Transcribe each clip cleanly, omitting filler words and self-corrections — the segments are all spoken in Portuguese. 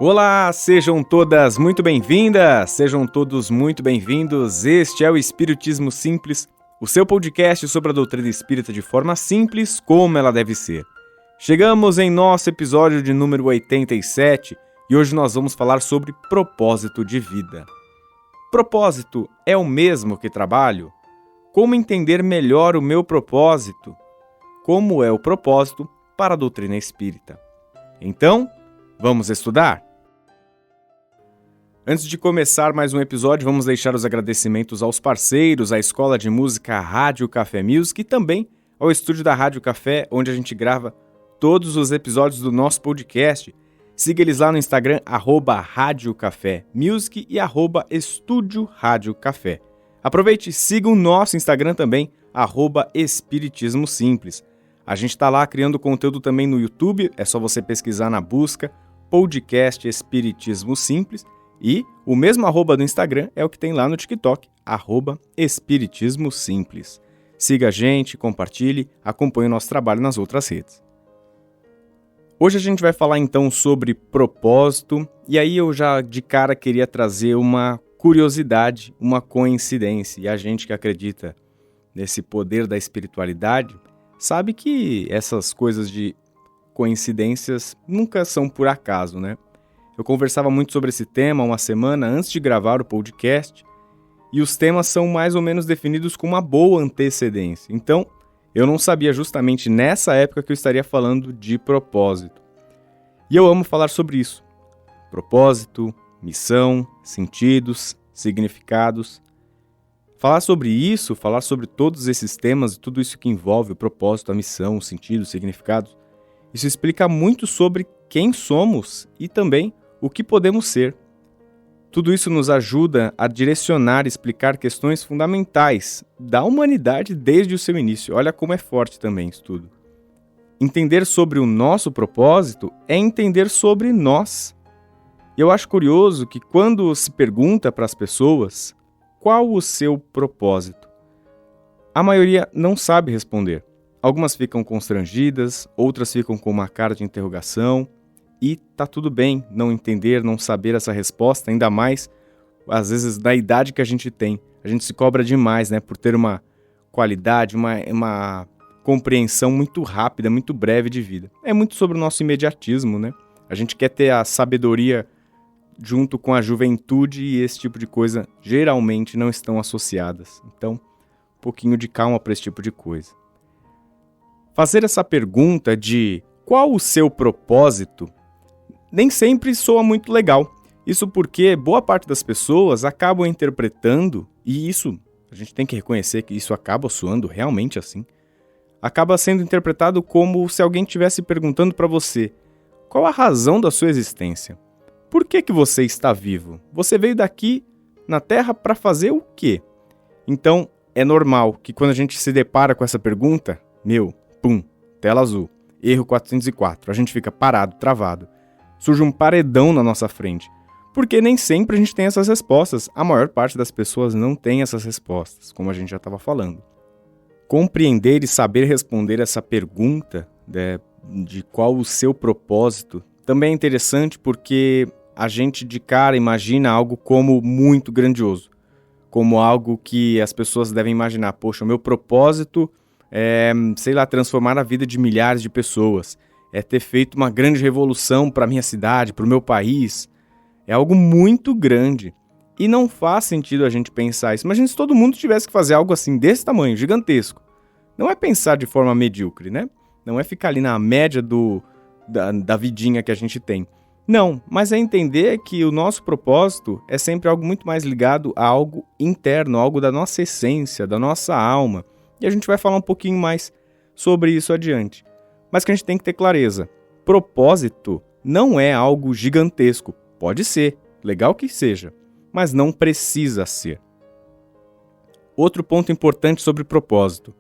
Olá, sejam todas muito bem-vindas, sejam todos muito bem-vindos. Este é o Espiritismo Simples, o seu podcast sobre a doutrina espírita de forma simples, como ela deve ser. Chegamos em nosso episódio de número 87 e hoje nós vamos falar sobre propósito de vida. Propósito é o mesmo que trabalho? Como entender melhor o meu propósito? Como é o propósito para a doutrina espírita? Então, vamos estudar? Antes de começar mais um episódio, vamos deixar os agradecimentos aos parceiros, à Escola de Música Rádio Café Music e também ao estúdio da Rádio Café, onde a gente grava todos os episódios do nosso podcast. Siga eles lá no Instagram, @Rádio Café Music e @Estúdio Rádio Café. Aproveite e siga o nosso Instagram também, @Espiritismo Simples. A gente está lá criando conteúdo também no YouTube, é só você pesquisar na busca, podcast Espiritismo Simples. E o mesmo @ do Instagram é o que tem lá no TikTok, @Espiritismo Simples. Siga a gente, compartilhe, acompanhe o nosso trabalho nas outras redes. Hoje a gente vai falar então sobre propósito, e aí eu já de cara queria trazer uma curiosidade, uma coincidência. E a gente que acredita nesse poder da espiritualidade sabe que essas coisas de coincidências nunca são por acaso, né? Eu conversava muito sobre esse tema uma semana antes de gravar o podcast, e os temas são mais ou menos definidos com uma boa antecedência. Então, eu não sabia justamente nessa época que eu estaria falando de propósito. E eu amo falar sobre isso. Propósito, missão, sentidos, significados. Falar sobre isso, falar sobre todos esses temas e tudo isso que envolve o propósito, a missão, o sentido, os significados, isso explica muito sobre quem somos e também o que podemos ser. Tudo isso nos ajuda a direcionar e explicar questões fundamentais da humanidade desde o seu início. Olha como é forte também isso tudo. Entender sobre o nosso propósito é entender sobre nós. E eu acho curioso que quando se pergunta para as pessoas qual o seu propósito, a maioria não sabe responder. Algumas ficam constrangidas, outras ficam com uma cara de interrogação. E tá tudo bem não entender, não saber essa resposta, ainda mais, às vezes, da idade que a gente tem. A gente se cobra demais, né, por ter uma qualidade, uma compreensão muito rápida, muito breve de vida. É muito sobre o nosso imediatismo, né? A gente quer ter a sabedoria junto com a juventude e esse tipo de coisa geralmente não estão associadas. Então, um pouquinho de calma para esse tipo de coisa. Fazer essa pergunta de qual o seu propósito nem sempre soa muito legal. Isso porque boa parte das pessoas acabam interpretando, e isso a gente tem que reconhecer que isso acaba soando realmente assim, acaba sendo interpretado como se alguém estivesse perguntando para você qual a razão da sua existência. Por que você está vivo? Você veio daqui na Terra para fazer o quê? Então, é normal que quando a gente se depara com essa pergunta, tela azul, erro 404, a gente fica parado, travado. Surge um paredão na nossa frente, porque nem sempre a gente tem essas respostas. A maior parte das pessoas não tem essas respostas, como a gente já estava falando. Compreender e saber responder essa pergunta de qual o seu propósito também é interessante porque a gente de cara imagina algo como muito grandioso, como algo que as pessoas devem imaginar. Poxa, o meu propósito é, transformar a vida de milhares de pessoas. É ter feito uma grande revolução para a minha cidade, para o meu país. É algo muito grande. E não faz sentido a gente pensar isso. Imagina se todo mundo tivesse que fazer algo assim, desse tamanho, gigantesco. Não é pensar de forma medíocre, né? Não é ficar ali na média da vidinha que a gente tem. Não, mas é entender que o nosso propósito é sempre algo muito mais ligado a algo interno, algo da nossa essência, da nossa alma. E a gente vai falar um pouquinho mais sobre isso adiante. Mas que a gente tem que ter clareza. Propósito não é algo gigantesco. Pode ser, legal que seja, mas não precisa ser. Outro ponto importante sobre propósito.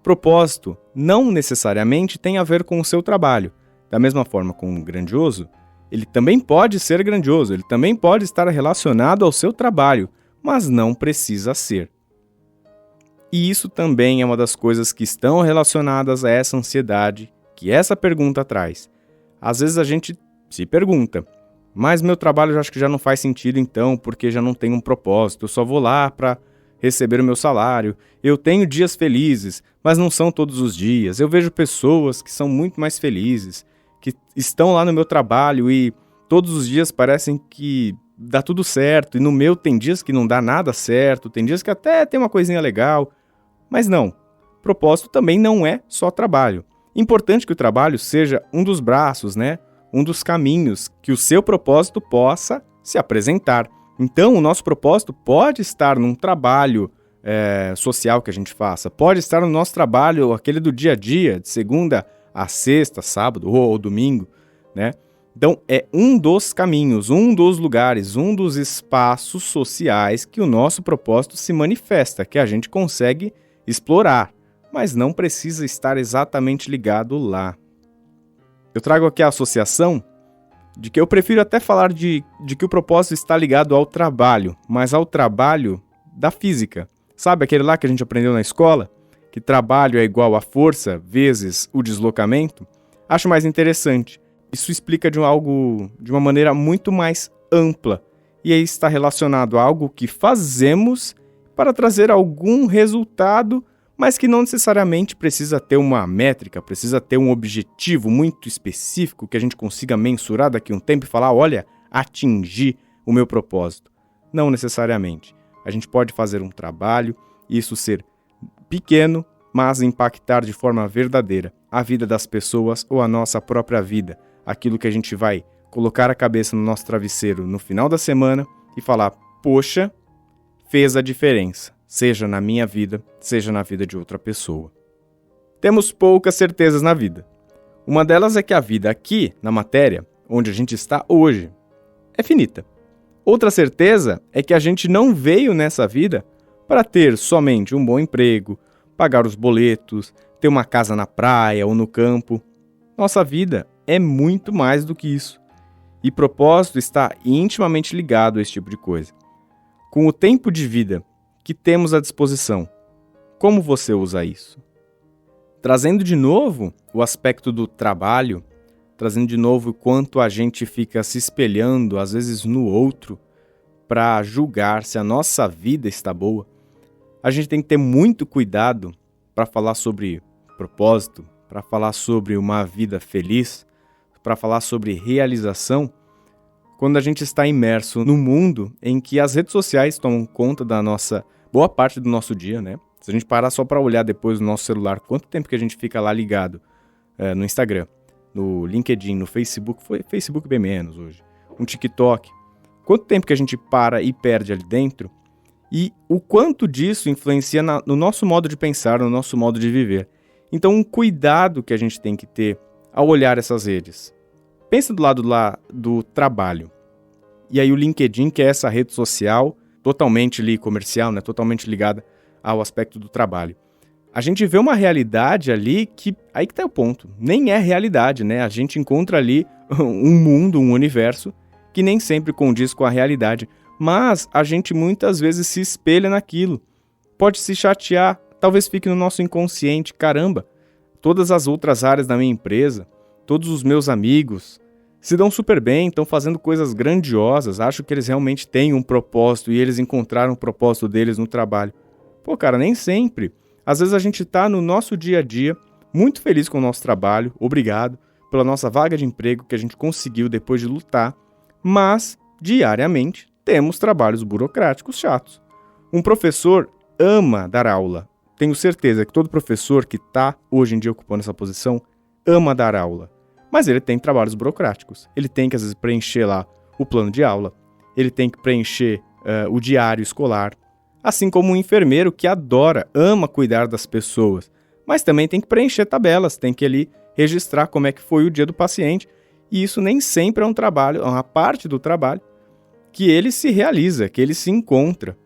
Propósito não necessariamente tem a ver com o seu trabalho. Da mesma forma com o grandioso, ele também pode ser grandioso, ele também pode estar relacionado ao seu trabalho, mas não precisa ser. E isso também é uma das coisas que estão relacionadas a essa ansiedade que essa pergunta traz. Às vezes a gente se pergunta, Mas meu trabalho eu acho que já não faz sentido então, porque já não tem um propósito. Eu só vou lá para receber o meu salário. Eu tenho dias felizes, mas não são todos os dias. Eu vejo pessoas que são muito mais felizes, que estão lá no meu trabalho e todos os dias parecem que dá tudo certo. E no meu tem dias que não dá nada certo, tem dias que até tem uma coisinha legal. Mas não, propósito também não é só trabalho. Importante que o trabalho seja um dos braços, né? Um dos caminhos que o seu propósito possa se apresentar. Então, o nosso propósito pode estar num trabalho social que a gente faça, pode estar no nosso trabalho, aquele do dia a dia, de segunda a sexta, sábado ou domingo, né? Então, é um dos caminhos, um dos lugares, um dos espaços sociais que o nosso propósito se manifesta, que a gente consegue explorar, mas não precisa estar exatamente ligado lá. Eu trago aqui a associação de que eu prefiro até falar de que o propósito está ligado ao trabalho, mas ao trabalho da física. Sabe aquele lá que a gente aprendeu na escola? Que trabalho é igual a força vezes o deslocamento? Acho mais interessante. Isso explica de uma maneira muito mais ampla. E aí está relacionado a algo que fazemos para trazer algum resultado, mas que não necessariamente precisa ter uma métrica, precisa ter um objetivo muito específico que a gente consiga mensurar daqui a um tempo e falar, olha, atingi o meu propósito. Não necessariamente. A gente pode fazer um trabalho, isso ser pequeno, mas impactar de forma verdadeira a vida das pessoas ou a nossa própria vida. Aquilo que a gente vai colocar a cabeça no nosso travesseiro no final da semana e falar, poxa, fez a diferença, seja na minha vida, seja na vida de outra pessoa. Temos poucas certezas na vida. Uma delas é que a vida aqui, na matéria, onde a gente está hoje, é finita. Outra certeza é que a gente não veio nessa vida para ter somente um bom emprego, pagar os boletos, ter uma casa na praia ou no campo. Nossa vida é muito mais do que isso. E propósito está intimamente ligado a esse tipo de coisa. Com o tempo de vida que temos à disposição, como você usa isso? Trazendo de novo o aspecto do trabalho, trazendo de novo o quanto a gente fica se espelhando, às vezes no outro, para julgar se a nossa vida está boa, a gente tem que ter muito cuidado para falar sobre propósito, para falar sobre uma vida feliz, para falar sobre realização, quando a gente está imerso no mundo em que as redes sociais tomam conta da nossa boa parte do nosso dia, né? Se a gente parar só para olhar depois no nosso celular, quanto tempo que a gente fica lá ligado no Instagram, no LinkedIn, no Facebook, Facebook bem menos hoje, no TikTok, quanto tempo que a gente para e perde ali dentro e o quanto disso influencia no nosso modo de pensar, no nosso modo de viver. Então, um cuidado que a gente tem que ter ao olhar essas redes. Pensa do lado lá do trabalho. E aí o LinkedIn, que é essa rede social totalmente ali comercial, né, totalmente ligada ao aspecto do trabalho. A gente vê uma realidade ali que, aí que tá o ponto, nem é realidade, né? A gente encontra ali um mundo, um universo que nem sempre condiz com a realidade, mas a gente muitas vezes se espelha naquilo. Pode se chatear, talvez fique no nosso inconsciente, caramba, todas as outras áreas da minha empresa, todos os meus amigos se dão super bem, estão fazendo coisas grandiosas, acho que eles realmente têm um propósito e eles encontraram o propósito deles no trabalho. Pô, cara, nem sempre. Às vezes a gente está no nosso dia a dia, muito feliz com o nosso trabalho, obrigado pela nossa vaga de emprego que a gente conseguiu depois de lutar, mas, diariamente, temos trabalhos burocráticos chatos. Um professor ama dar aula. Tenho certeza que todo professor que está hoje em dia ocupando essa posição ama dar aula. Mas ele tem trabalhos burocráticos. Ele tem que, às vezes, preencher lá o plano de aula. Ele tem que preencher o diário escolar. Assim como um enfermeiro que adora, ama cuidar das pessoas. Mas também tem que preencher tabelas, tem que ali registrar como é que foi o dia do paciente. E isso nem sempre é um trabalho, é uma parte do trabalho que ele se realiza, que ele se encontra.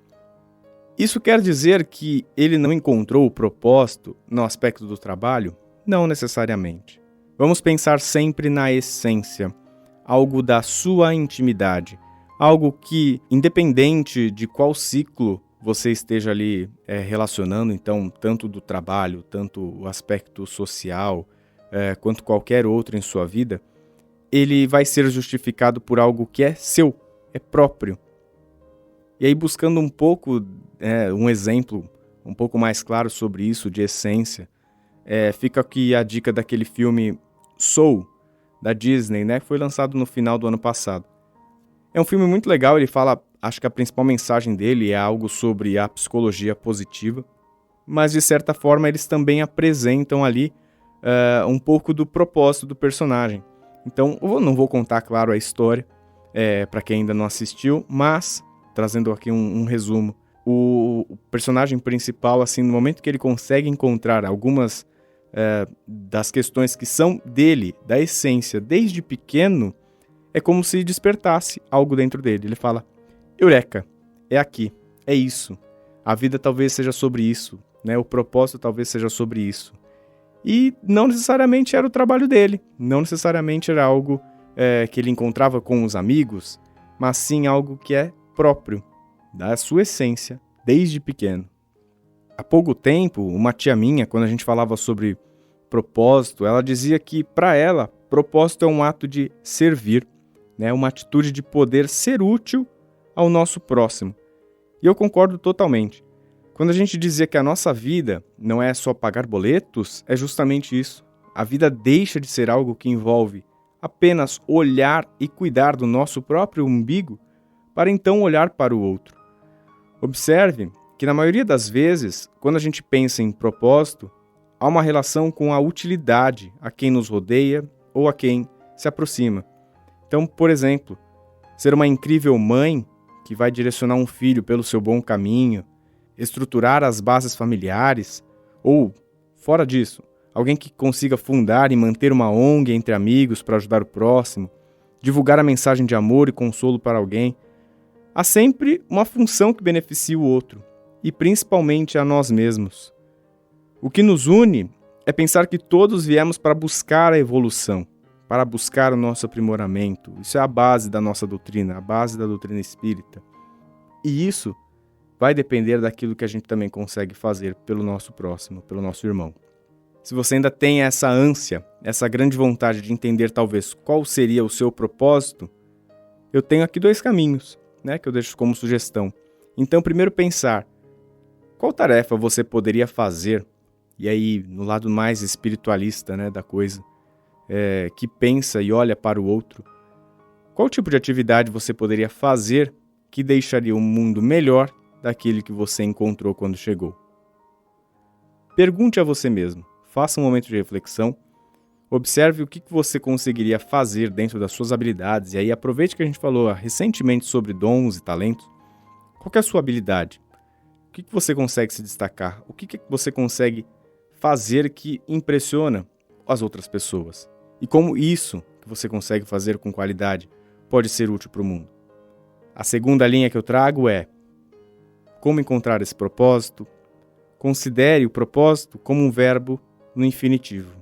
Isso quer dizer que ele não encontrou o propósito no aspecto do trabalho? Não necessariamente. Vamos pensar sempre na essência, algo da sua intimidade, algo que, independente de qual ciclo você esteja ali relacionando, então, tanto do trabalho, tanto o aspecto social, quanto qualquer outro em sua vida, ele vai ser justificado por algo que é seu, é próprio. E aí, buscando um pouco, um exemplo um pouco mais claro sobre isso, de essência, fica aqui a dica daquele filme Soul, da Disney, né? Que foi lançado no final do ano passado. É um filme muito legal, ele fala, acho que a principal mensagem dele é algo sobre a psicologia positiva, mas de certa forma eles também apresentam ali um pouco do propósito do personagem. Então, eu não vou contar, claro, a história para quem ainda não assistiu, mas, trazendo aqui um resumo, o personagem principal, assim, no momento que ele consegue encontrar algumas das questões que são dele, da essência, desde pequeno, é como se despertasse algo dentro dele. Ele fala, Eureka, é aqui, é isso. A vida talvez seja sobre isso, né? O propósito talvez seja sobre isso. E não necessariamente era o trabalho dele, não necessariamente era algo que ele encontrava com os amigos, mas sim algo que é próprio, da sua essência, desde pequeno. Há pouco tempo, uma tia minha, quando a gente falava sobre propósito, ela dizia que, para ela, propósito é um ato de servir, né? Uma atitude de poder ser útil ao nosso próximo. E eu concordo totalmente. Quando a gente dizia que a nossa vida não é só pagar boletos, é justamente isso. A vida deixa de ser algo que envolve apenas olhar e cuidar do nosso próprio umbigo para então olhar para o outro. Observe que na maioria das vezes, quando a gente pensa em propósito, há uma relação com a utilidade a quem nos rodeia ou a quem se aproxima. Então, por exemplo, ser uma incrível mãe que vai direcionar um filho pelo seu bom caminho, estruturar as bases familiares, ou, fora disso, alguém que consiga fundar e manter uma ONG entre amigos para ajudar o próximo, divulgar a mensagem de amor e consolo para alguém. Há sempre uma função que beneficia o outro, e principalmente a nós mesmos. O que nos une é pensar que todos viemos para buscar a evolução, para buscar o nosso aprimoramento. Isso é a base da nossa doutrina, a base da doutrina espírita. E isso vai depender daquilo que a gente também consegue fazer pelo nosso próximo, pelo nosso irmão. Se você ainda tem essa ânsia, essa grande vontade de entender talvez qual seria o seu propósito, eu tenho aqui 2 caminhos, né, que eu deixo como sugestão. Então, primeiro pensar, qual tarefa você poderia fazer, e aí no lado mais espiritualista, né, da coisa, que pensa e olha para o outro, qual tipo de atividade você poderia fazer que deixaria o mundo melhor daquele que você encontrou quando chegou? Pergunte a você mesmo, faça um momento de reflexão, observe o que você conseguiria fazer dentro das suas habilidades, e aí aproveite que a gente falou recentemente sobre dons e talentos. Qual que é a sua habilidade? O que você consegue se destacar? O que você consegue fazer que impressiona as outras pessoas? E como isso que você consegue fazer com qualidade pode ser útil para o mundo? A segunda linha que eu trago é como encontrar esse propósito. Considere o propósito como um verbo no infinitivo.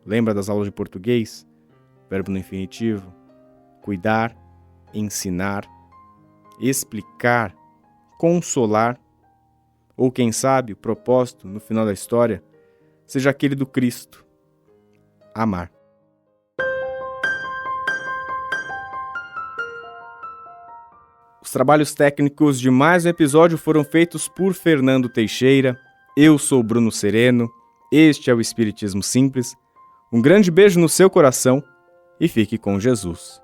Lembra das aulas de português? Verbo no infinitivo. Cuidar, ensinar, explicar, consolar. Ou quem sabe o propósito, no final da história, seja aquele do Cristo. Amar. Os trabalhos técnicos de mais um episódio foram feitos por Fernando Teixeira. Eu sou Bruno Sereno. Este é o Espiritismo Simples. Um grande beijo no seu coração e fique com Jesus.